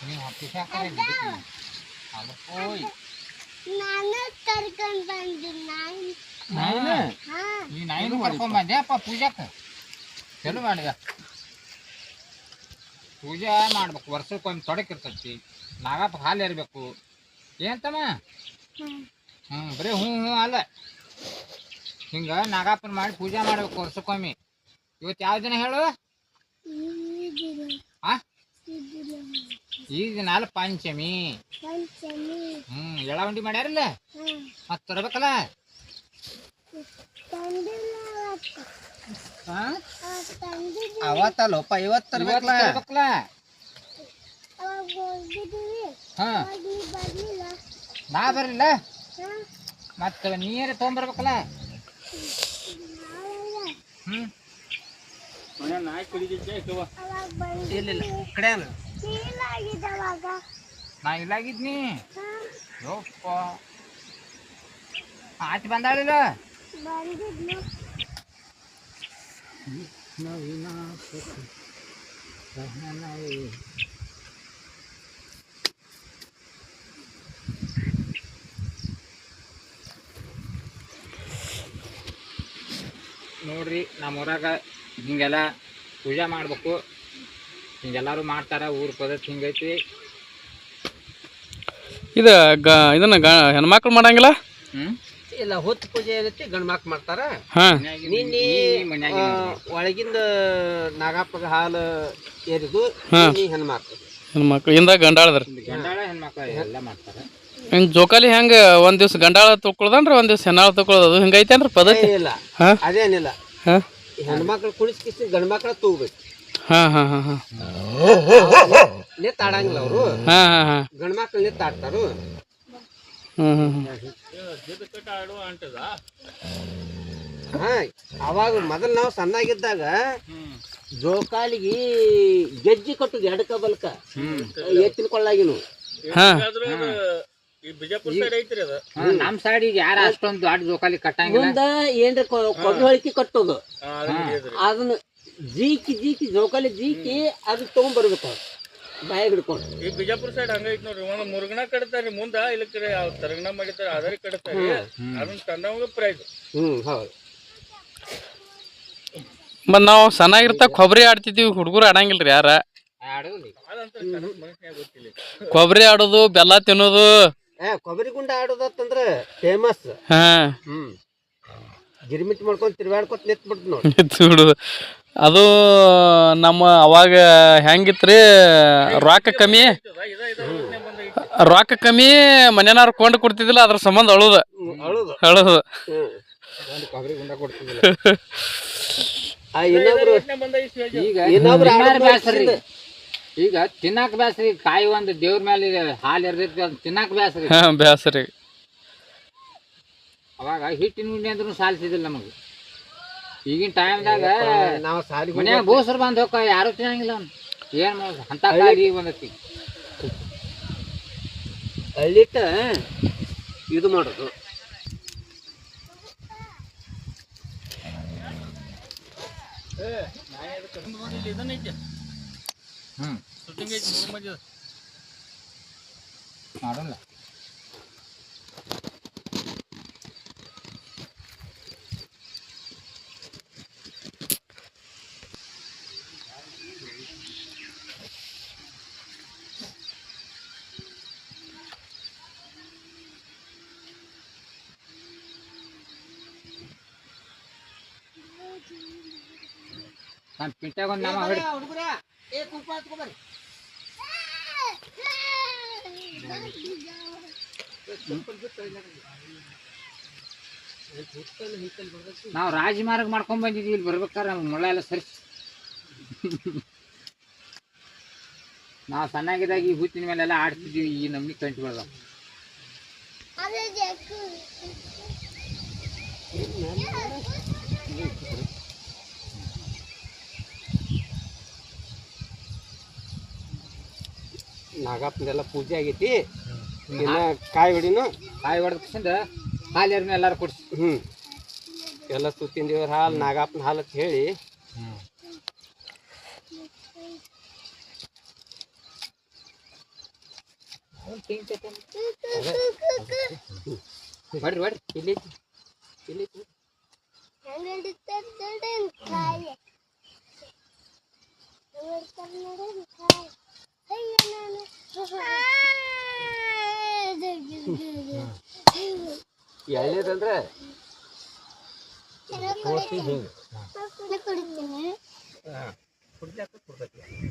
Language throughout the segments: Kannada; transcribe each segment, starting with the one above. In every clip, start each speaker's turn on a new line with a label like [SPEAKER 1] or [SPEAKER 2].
[SPEAKER 1] ನೀವು ಹತ್ತಿಸಿ ಹಾಕಿ
[SPEAKER 2] ನಾನು ಕರ್ಕೊಂಡ್ ಬಂದಿನಿ
[SPEAKER 1] ಈ ನಾಯಿನೂ ಕರ್ಕೊಂಡ್ ಬಂದ್ಯಪ್ಪ ಪೂಜಾಕ್ಕೆ ಚಲೋ ಮಾಡಿದ ಪೂಜೆ ಮಾಡ್ಬೇಕು ವರ್ಷಕ್ಕೊಮ್ಮೆ ತೊಡಕಿರ್ತೈತಿ ನಾಗಪ್ಪ ಹಾಲು ಇರಬೇಕು ಏನ್ತಮ್ಮ ಬರೀ ಹ್ಞೂ ಅಲ್ಲ ಹಿಂಗೆ ನಾಗಪ್ಪನ ಮಾಡಿ ಪೂಜೆ ಮಾಡ್ಬೇಕು ವರ್ಷಕ್ಕೊಮ್ಮೆ ಇವತ್ತು ಯಾವ ದಿನ ಹೇಳು ಈಗ ನಾಲ್ ಪಂಚಮಿ ಎಳವಂಡಿ ಮಾಡ್ಯಾರಲ್ಲ ಮತ್ ತರಬೇಕಲ್ಲ
[SPEAKER 3] ಅವತ್ತಲ್ಲಪ್ಪ ಇವತ್ತು ತರ್ಬೇಕಲ್ಲ
[SPEAKER 1] ನಾ ಬರ್ಲಿಲ್ಲ ಮತ್ತ ನೀರೇ ತೊಗೊಂಬರ್ಬೇಕಲ್ಲ ನಾ ಇಲ್ಲಾಗಿದ್ನಿ ಯಪ್ಪ ಆಚೆ ಬಂದಾಳಿಲ್ಲ ನೋಡ್ರಿ ನಮ್ಮೂರಾಗ ಹಿಂಗೆಲ್ಲ ಪೂಜೆ ಮಾಡ್ಬೇಕು ಹಿಂಗೆಲ್ಲರೂ ಮಾಡ್ತಾರ ಊರ್ ಪದ್ಧತಿ ಹಿಂಗೈತಿ
[SPEAKER 4] ಇದನ್ನ ಹೆಣ್ಮಕ್ಳು ಮಾಡಂಗಿಲ್ಲ
[SPEAKER 3] ಇಲ್ಲ ಹೊತ್ತು ಪೂಜೆ ಏನೈತಿ ಗಂಡ್ ಮಕ್ಳು ಮಾಡ್ತಾರ ನಿನ್ನೆ ಒಳಗಿಂದ ನಾಗಪ್ಪಗ ಹಾಲು ಏರಿದು
[SPEAKER 4] ಹೆಣ್ಮಕ್ಳು ಇಂದ ಗಂಡಾಳದ್ರ
[SPEAKER 1] ಗಂಡಾಳ ಹೆಣ್ಮಕ್ಳು ಎಲ್ಲ ಮಾಡ್ತಾರ
[SPEAKER 4] ಜೋಕಾಲಿ ಹೆಂಗ ಒಂದ್ ದಿವ್ಸ ಗಂಡಾಳ ತಗೊಳ್ಳೋದನ್ರಿ ಒಂದ್ ದಿವ್ಸ ಹೆಣ್ಣಾಳ ತಗೊಳ್ಳೋದು ಅದು ಹಿಂಗೈತೇನ್ರಿ ಪದ್ಧತಿ
[SPEAKER 3] ಇಲ್ಲ ಅದೇನಿಲ್ಲ ಹೆಣ್ಮಕ್ಳು ಕುಡಿಸ್ಕಿಸಿ ಗಂಡ್ ಮಕ್ಳ ತಗೋಬೇಕು ತಾಡಂಗಿಲ್ಲ ಅವರು ಗಂಡ್ ಮಕ್ಳು ತಾಡ್ತಾರು ಅವಾಗ ಮೊದಲು ನಾವು ಸಣ್ಣಾಗಿದ್ದಾಗ ಜೋಕಾಲಿಗೆ ಗೆಜ್ಜಿ ಕಟ್ಟುದು ಎಡಕ ಬಲ್ಕ ಎತ್ತಿನ ಕೊಳ್ಳಾಗಿನು
[SPEAKER 1] ನಮ್ ಸೈಡ್ ಈಗ ಯಾರ ಅಷ್ಟೊಂದು ದೊಡ್ಡ ಜೋಕಾಲಿ ಕಟ್ಟಂಗಿಲ್ಲ
[SPEAKER 3] ಮುಂದ ಏನ್ರ ಕೊಬ್ಬರಿ ಹೊಳಿಕೆ ಕಟ್ಟೋದು ಅದನ್ನ ಜೀಕಿ ಜೋಕಾಲಿ ಜೀಕಿ ಅದು ತಗೊಂಡ್ಬರ್ಬೇಕು ಬಾಯಾಗ ಹಿಡ್ಕೊಂಡು
[SPEAKER 5] ಈ ಬಿಜಾಪುರ ಸೈಡ್ ಹಂಗೈತಿ ನೋಡ್ರಿ ಒಂದು ಮುರುಗಣ ಕಟ್ತಾರಿ ಮುಂದ ಇಲ್ಲಕ್ರಿ ತರಗಣ ಮಾಡಿತಾರ ಅದರ ಕಟ್ತಾರಿ ಅದನ್ನ ತಂದವಾಗ ಪ್ರೈಸ್
[SPEAKER 3] ಹೌದು
[SPEAKER 4] ಮತ್ ನಾವು ಸಣ್ಣಾಗಿರ್ತ ಕೊಬ್ಬರಿ ಆಡ್ತಿದ್ವಿ ಹುಡುಗರು ಆಡಂಗಿಲ್ರಿ ಯಾರ ಕೊಬ್ಬರಿ ಆಡೋದು ಬೆಲ್ಲ ತಿನ್ನೋದು
[SPEAKER 3] ಕೊಬ್ಬರಿ ಗುಂಡ ಆಡೋದತ್ತಂದ್ರ ಫೇಮಸ್ ಗಿರ್ಮಿಟ್ ಮಾಡ್ಕೊಂಡ್ ತಿರ್ಗಾಡ್ಕೊತ ನಿಂತ್ಬಿಡ್ತು ನೋಡಿ
[SPEAKER 4] ಅದು ನಮ್ಮ ಅವಾಗ ಹೆಂಗಿತ್ರಿ ರೊಕ್ಕ ಕಮ್ಮಿ ಮನೆಯವ್ರು ಕೊಂಡು ಕೊಡ್ತಿದ್ದಿಲ್ಲ ಅದ್ರ ಸಂಬಂಧ ಅಳುದು
[SPEAKER 1] ಈಗ ತಿನ್ನಾಕ ಬ್ಯಾಸ್ರಿ ಕಾಯಿ ಒಂದು ದೇವ್ರ ಮೇಲೆ ಹಾಲು ಇರ್ತೈತಿ ತಿನ್ನಾಕ
[SPEAKER 4] ಬ್ಯಾಸ್ರಿ
[SPEAKER 1] ಅವಾಗ ಹಿಟ್ಟಿನ ಉಂಡೆ ಅಂದ್ರೂ ಸಾಲಿಸಿದಿಲ್ಲ ನಮಗೆ ಈಗಿನ ಟೈಮ್ದಾಗ ಮನ್ಯಾಗ ಬೋಸರು ಬಂದ್ ಹೋಗ ಯಾರು ತಿನ್ನಂಗಿಲ್ಲ ಅವ್ನು ಏನ್ ಮಾಡೋದು ಅಂತ ಕಾಯಿ ಬಂದತಿ
[SPEAKER 3] ಹಳ್ಳಿಟ್ಟ ಇದು ಮಾಡೋದು
[SPEAKER 1] ಮಾಡೋಲ್ಲ ನಾನು ಪಿಂಟಾಗ ಒಂದು ನಾಮ ಹೊಡಿ ನಾವು ರಾಜಮಾರ್ಗ ಮಾಡ್ಕೊಂಡ್ ಬಂದಿದ್ವಿ ಇಲ್ಲಿ ಬರ್ಬೇಕಾರೆ ನಮ್ಗೆ ಮೊಳ ಎಲ್ಲ ಸರಿಸಿ ನಾವು ಸಣ್ಣಾಗಿದ್ದಾಗ ಈ ಹೂತಿನ ಮೇಲೆಲ್ಲ ಆಡ್ತಿದ್ವಿ ಈ ನಮ್ನಿ ಕಂಡು ಬೆಳೆದ
[SPEAKER 3] ನಾಗಪ್ಪಂದೆಲ್ಲ ಪೂಜೆ ಆಗೈತಿ ಇನ್ನ ಕಾಯಿ
[SPEAKER 1] ಹೊಡೆದ ಕಿಸಿಂದ ಹಾಲು ಎರ್ನ ಎಲ್ಲಾರು ಕೊಡ್ಸಿ
[SPEAKER 3] ಎಲ್ಲ ಸುತ್ತಿನ ದೇವ್ರ ಹಾಲು ನಾಗಪ್ಪನ ಹಾಲು ಅಂತ ಹೇಳಿ ಬರ್ರಿ ಬರ್ರಿ ಇಲ್ಲಿ ಇಲ್ಲಿ
[SPEAKER 2] ಹೆಂಗ್ ಹಿಡಿತಾರ್ ನೋಡೇನ್ ಕಾಯಿ ಹಿಡಿತಾರ್ ನೋಡೇನ್ ಕಾಯಿ ಅಯ್ಯ ನಾನು
[SPEAKER 3] ಎಳ್ನೀರಂದ್ರೆ
[SPEAKER 2] ಕುಡಿತೀನಿ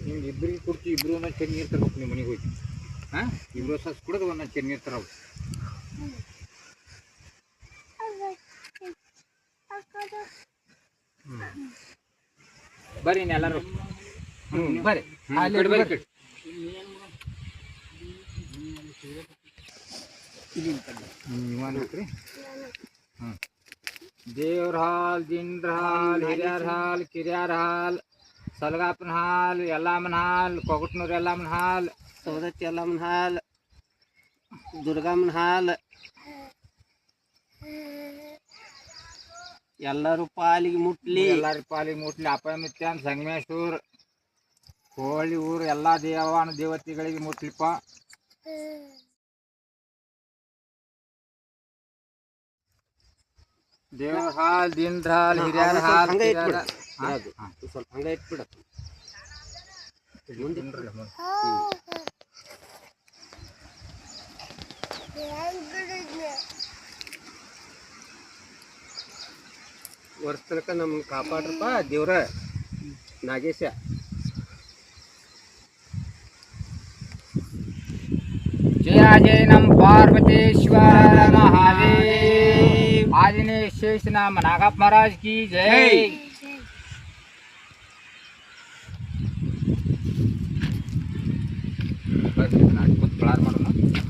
[SPEAKER 1] ನಿಮ್ಗೆ ಇಬ್ಬರಿಗೆ ಕೊಡ್ತಿ ಇಬ್ರು ಒಂದೊಂದು ಚೆರ್ ನೀರು ತರ್ಬೇಕು ನಿಮ್ಮ ಮನೆಗೆ ಹೋಗಿ ಹಾಂ ಇಬ್ರು ಸಸ್ ಕುಡಿದು ಒಂದೊಂದು ಚೆರ್ ನೀರು ತರವು ಬರ್ರಿ ಎಲ್ಲರೂ
[SPEAKER 3] ಬರ್ರಿ
[SPEAKER 1] ಬರ್ರಿ ದೇವ್ರ ಹಾಲ್ ದಿಂಡ್ರ ಹಾಲ್ ಹಿರಿಯರ ಹಾಲ್ ಕಿರಿಯರ ಹಾಲ್ ಸಲಗಾಪನ ಹಾಲ್ ಎಲ್ಲಮ್ಮನ ಹಾಲ್ ಕೊಗಟ್ನೂರ್ ಎಲ್ಲಮ್ಮನ ಹಾಲ್
[SPEAKER 3] ಸೌದತ್ತಿ ಎಲ್ಲಮ್ಮನ ಹಾಲ್ ದುರ್ಗಮ್ಮನ ಹಾಲ್ ಎಲ್ಲರೂ ಪಾಲಿಗೆ ಮುಟ್ಲಿ
[SPEAKER 1] ಎಲ್ಲಾರ ಪಾಲಿಗೆ ಮುಟ್ಲಿ ಅಪಮಿತ್ಯ ಸಂಗಮೇಶ್ವರ್ ಹೋಳಿ ಊರು ಎಲ್ಲ ದೇವಾನ ದೇವತೆಗಳಿಗೆ ಮುಟ್ಲಿಪ್ಪ ದೇವ್ರ ಹಾಲ್ ದಿಂಡ್ರ ಹಾಲ್ ಹಿರಿಯರ ಹಾಲ್
[SPEAKER 3] ಹಂಗೆ
[SPEAKER 1] ಕಿರಿಯರ
[SPEAKER 3] ಇಟ್ಬಿಡು. ಅದು ಸ್ವಲ್ಪ ಹಂಗೆ ಇಟ್ಬಿಡ ಮುಂದೆ ವರ್ಷ ತನಕ ನಮ್ಮನ್ನ ಕಾಪಾಡ್ರಪ್ಪ ದೇವ್ರ ನಾಗೇಶ
[SPEAKER 1] ಜಯ ಜಯ ನಮ್ ಪಾರ್ವತೇಶ್ವರ ಮಹಾದೇವ್ ಆಂಜನೇಯ शेष नाम नागप्प महाराज की जय।